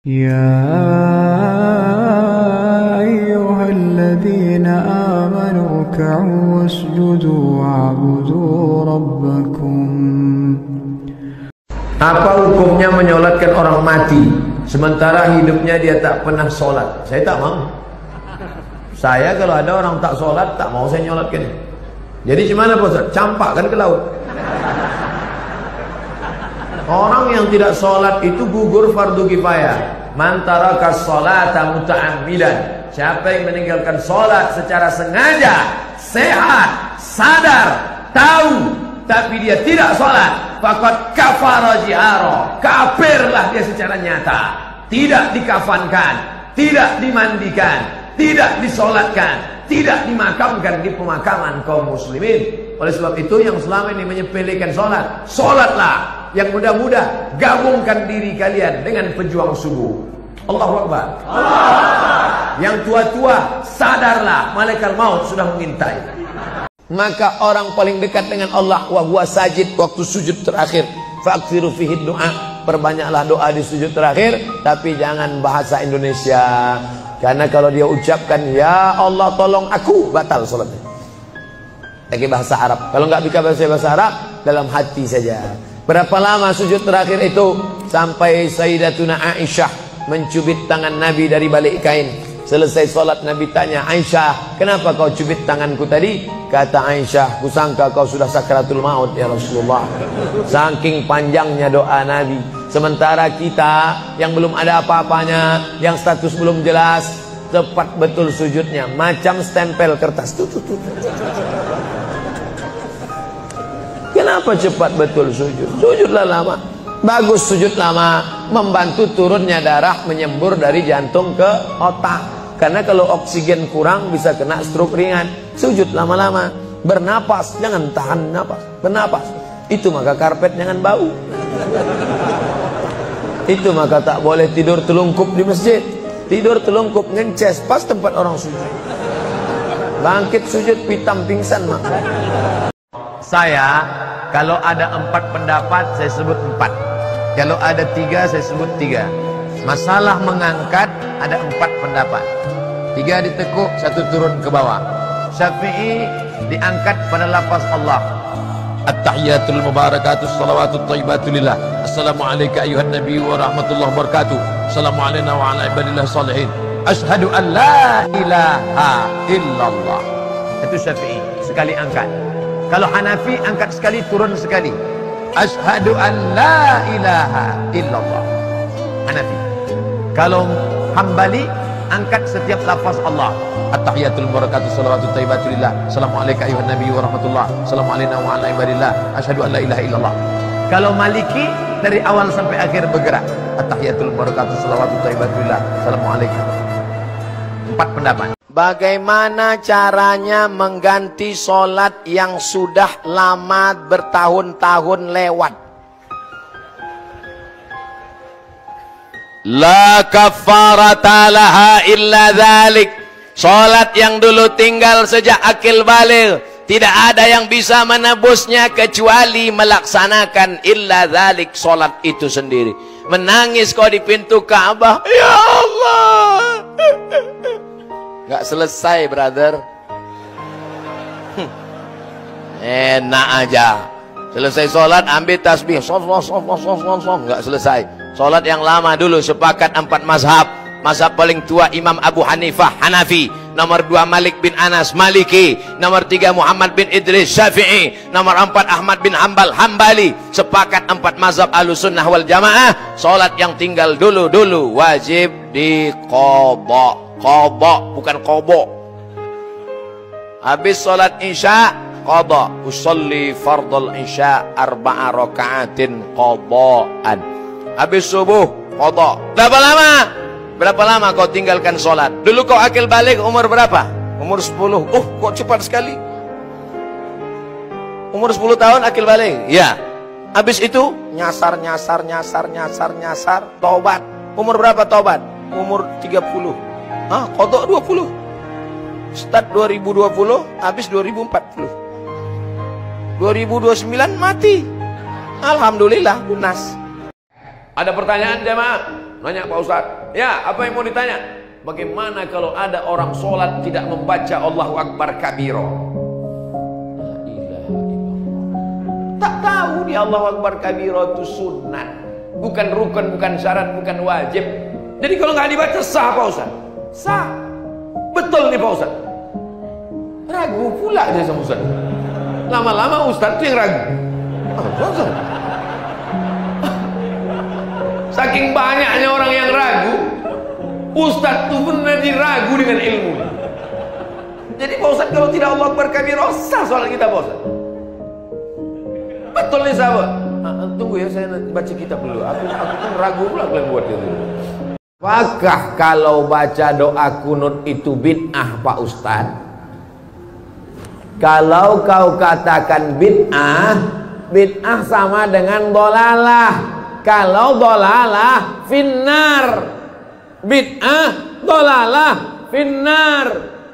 يا أيها الذين آمنوا اركعوا واسجدوا واعبدوا ربكم. Apa hukumnya menyolatkan orang mati sementara hidupnya dia tak pernah sholat? Saya tak mau. Saya kalau ada orang tak sholat, tak mau saya nyolatkan. Jadi gimana Pak Ustaz? Campakkan ke laut. Orang yang tidak sholat itu gugur fardu kifayah. Man taraka sholata muta'ammidan. Siapa yang meninggalkan sholat secara sengaja, sehat, sadar, tahu, tapi dia tidak sholat, faqad kafara jihara. Kafirlah dia secara nyata. Tidak dikafankan, tidak dimandikan, tidak disolatkan, tidak dimakamkan di pemakaman kaum muslimin. Oleh sebab itu yang selama ini menyepelekan sholat, sholatlah. Yang mudah-mudah gabungkan diri kalian dengan pejuang subuh. Allahu Akbar. Yang tua-tua sadarlah, malaikat maut sudah mengintai. Maka orang paling dekat dengan Allah wa huwa sajid, waktu sujud terakhir, fa'kthiru fihi doa, perbanyaklah doa di sujud terakhir, tapi jangan bahasa Indonesia. Karena kalau dia ucapkan ya Allah tolong aku, batal salatnya. Pakai bahasa Arab. Kalau nggak bisa bahasa Arab, dalam hati saja. Berapa lama sujud terakhir itu? Sampai Sayyidatuna Aisyah mencubit tangan Nabi dari balik kain. Selesai sholat Nabi tanya, Aisyah, kenapa kau cubit tanganku tadi? Kata Aisyah, kusangka kau sudah sakratul maut ya Rasulullah. Saking panjangnya doa Nabi. Sementara kita yang belum ada apa-apanya, yang status belum jelas, tepat betul sujudnya, macam stempel kertas. Kenapa cepat betul sujud? Sujudlah lama. Bagus sujud lama, membantu turunnya darah menyembur dari jantung ke otak. Karena kalau oksigen kurang bisa kena stroke ringan. Sujud lama-lama. Bernapas, jangan tahan napas. Bernapas. Itu maka karpet jangan bau. Itu maka tak boleh tidur telungkup di masjid. Tidur telungkup ngences pas tempat orang sujud. Bangkit sujud pitam pingsan mak. Saya kalau ada 4 pendapat saya sebut 4. Kalau ada 3 saya sebut 3. Masalah mengangkat ada 4 pendapat. 3 ditekuk, 1 turun ke bawah. Syafi'i diangkat pada lafaz Allah. At-tahiyatul mubarakatuh salawatut thayyibatu lillah. Assalamualaikum ayuhan nabi wa rahmatullahi wabarakatuh. Assalamualaikum wa ala ibadillah salihin. Asyhadu an la ilaha illallah. Itu Syafi'i, sekali angkat. Kalau Hanafi angkat sekali, turun sekali. Asyhadu an la ilaha illallah. Hanafi. Kalau Hambali angkat setiap lafaz Allah. At-tahiyatul barakatuh salawatut thayyibatu lillah. Assalamualaikum ayuhan nabi wa rahmatullah. Assalamualaikum wa ala ibadillah. Asyhadu an la ilaha illallah. Kalau Maliki dari awal sampai akhir bergerak. At-tahiyatul barakatuh salawatut thayyibatu lillah. Assalamualaikum. 4 pendapat. Bagaimana caranya mengganti sholat yang sudah lama bertahun-tahun lewat? La kafarata laha illa dzalik. Sholat yang dulu tinggal sejak akil baligh, tidak ada yang bisa menebusnya kecuali melaksanakan illa dzalik, sholat itu sendiri. Menangis kau di pintu Ka'bah, ya Allah. Gak selesai brother. Enak aja. Selesai sholat ambil tasbih, gak selesai. Sholat yang lama dulu, sepakat 4 mazhab. Mazhab paling tua Imam Abu Hanifah Hanafi, nomor 2 Malik bin Anas Maliki, nomor 3 Muhammad bin Idris Syafi'i, nomor 4 Ahmad bin Hanbal Hambali. Sepakat 4 mazhab Ahlussunnah wal Jamaah, sholat yang tinggal dulu wajib diqadha. Qadha bukan qobo. Habis sholat isya qadha. Usolli fardal isya 4 raka'atin qadhaan. Habis subuh qadha. Berapa lama kau tinggalkan sholat? Dulu kau akil balik umur berapa? Umur 10. Oh kok cepat sekali. Umur 10 tahun akil balik. Ya. Habis itu nyasar. Tobat. Umur berapa tobat? Umur 30. Qadha 20. Start 2020, habis 2040. 2029 mati. Alhamdulillah lunas. Ada pertanyaan jemaah? Nanya Pak Ustaz, ya apa yang mau ditanya? Bagaimana kalau ada orang sholat tidak membaca Allahu Akbar kabiro? La ilaha illallah. Tak tahu dia Allahu Akbar kabiro itu sunnah, bukan rukun, bukan syarat, bukan wajib. Jadi kalau nggak dibaca sah Pak Ustaz? Sah. Betul nih Pak Ustaz. Ragu pula dia sama Ustaz. Lama-lama Ustaz itu yang ragu. Ustaz. Saking banyaknya orang yang ragu, Ustaz itu benar diragu dengan ilmu. Jadi Pak Ustaz kalau tidak Allah Akbar kabiro sah solat kita Pak Ustaz. Betul nih sahabat. Tunggu ya, saya baca kitab dulu. Aku kan ragu pula kalian buat itu. Apakah kalau baca doa kunut itu bid'ah Pak Ustaz? Kalau kau katakan bid'ah, bid'ah sama dengan dolalah. Kalau dolalah finnar, bid'ah dolalah finnar.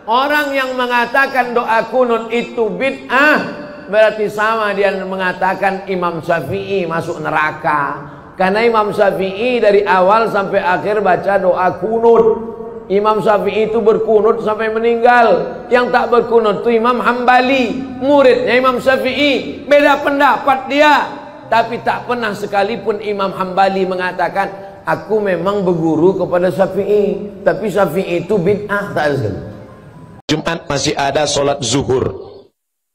Orang yang mengatakan doa kunut itu bid'ah berarti sama dia mengatakan Imam Syafi'i masuk neraka. Karena Imam Syafi'i dari awal sampai akhir baca doa kunut. Imam Syafi'i itu berkunut sampai meninggal. Yang tak berkunut itu Imam Hambali, muridnya Imam Syafi'i. Beda pendapat dia, tapi tak pernah sekalipun Imam Hambali mengatakan aku memang berguru kepada Syafi'i, tapi Syafi'i itu bid'ah. Tak ada sekali. Jumat masih ada sholat zuhur.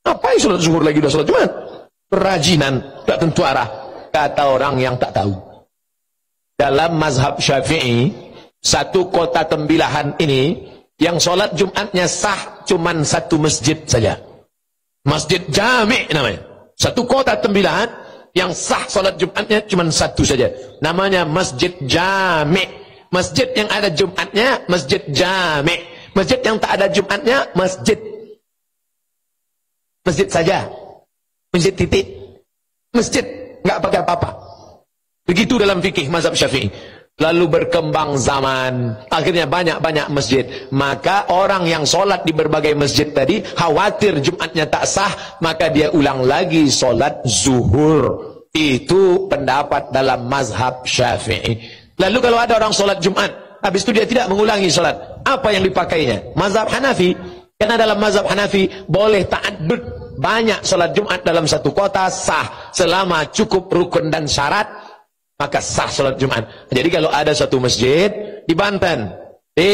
Ngapain sholat zuhur lagi udah sholat Jumat? Perajinan, tak tentu arah. Kata orang yang tak tahu. Dalam mazhab Syafi'i, satu kota Tembilahan ini yang sholat Jumatnya sah cuman satu masjid saja. Masjid Jami' namanya. Satu kota Tembilahan yang sah sholat Jumatnya cuman satu saja. Namanya Masjid Jami'. Masjid yang ada Jumatnya Masjid Jami'. Masjid yang tak ada Jumatnya masjid. Masjid saja. Masjid titik. Masjid, nggak pakai apa-apa. Begitu dalam fikih mazhab Syafi'i. Lalu berkembang zaman, akhirnya banyak-banyak masjid. Maka orang yang sholat di berbagai masjid tadi khawatir Jumatnya tak sah, maka dia ulang lagi sholat zuhur. Itu pendapat dalam mazhab Syafi'i. Lalu kalau ada orang sholat Jumat, habis itu dia tidak mengulangi sholat, apa yang dipakainya? Mazhab Hanafi. Karena dalam mazhab Hanafi boleh ta'addud, banyak sholat Jumat dalam satu kota sah selama cukup rukun dan syarat, maka sah sholat Jumat. Jadi kalau ada satu masjid di Banten, di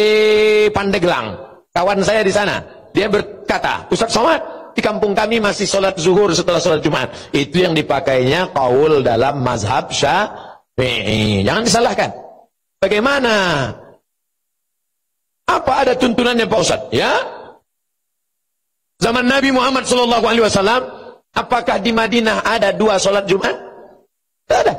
Pandeglang, kawan saya di sana, dia berkata, Ustaz Somad, di kampung kami masih sholat zuhur setelah sholat Jumat. Itu yang dipakainya qaul dalam mazhab Syafi'i. Jangan disalahkan. Bagaimana? Apa ada tuntunannya Pak Ustaz? Ya. Zaman Nabi Muhammad SAW, apakah di Madinah ada dua sholat Jumat? Tidak ada.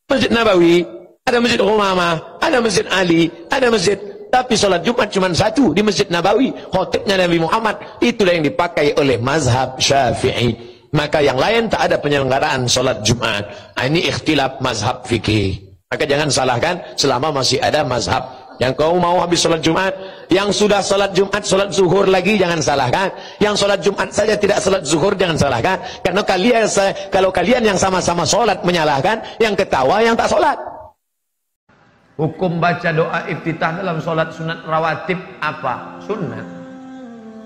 Masjid Nabawi, ada Masjid Umamah, ada Masjid Ali, ada masjid. Tapi sholat Jumat cuma satu di Masjid Nabawi. Khotibnya Nabi Muhammad. Itulah yang dipakai oleh mazhab Syafi'i. Maka yang lain tak ada penyelenggaraan sholat Jumat. Ini ikhtilaf mazhab fikih. Maka jangan salahkan selama masih ada mazhab. Yang kau mau habis sholat Jumat, yang sudah sholat Jumat, sholat zuhur lagi, jangan salahkan. Yang sholat Jumat saja tidak sholat zuhur, jangan salahkan. Karena kalau kalian yang sama-sama sholat menyalahkan, yang ketawa yang tak sholat. Hukum baca doa iftitah dalam sholat sunat rawatib apa? Sunat.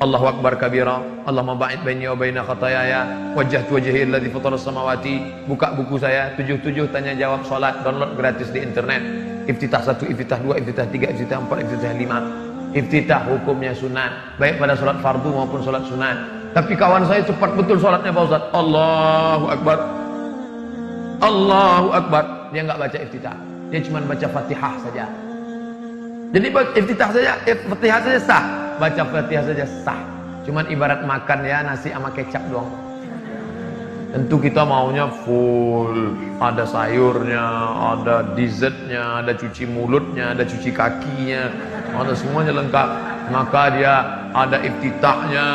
Allahu Akbar kabira, Allahumma ba'id baini wa baina khatayaya, wajjahtu wajhi alladzi fatara samawati. Buka buku saya 77 tanya jawab salat, download gratis di internet. Iftitah 1, iftitah 2, iftitah 3, iftitah 4, iftitah 5. Iftitah hukumnya sunat, baik pada salat fardu maupun salat sunat. Tapi kawan saya cepat betul salatnya Pak Ustaz. Allahu Akbar, Allahu Akbar. Dia enggak baca iftitah, dia cuma baca Fatihah saja. Jadi iftitah saja, Fatihah saja sah. Baca Fatihah saja sah. Cuman ibarat makan ya, nasi sama kecap doang. Tentu kita maunya full, ada sayurnya, ada dessertnya, ada cuci mulutnya, ada cuci kakinya, ada semuanya lengkap. Maka dia ada iftitahnya,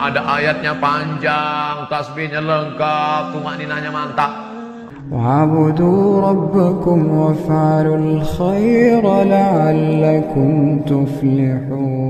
ada ayatnya panjang, tasbihnya lengkap, tumakninahnya mantap. وَاعْبُدُوا رَبَّكُمْ وَافْعَلُوا الْخَيْرَ لَعَلَّكُمْ تُفْلِحُونَ.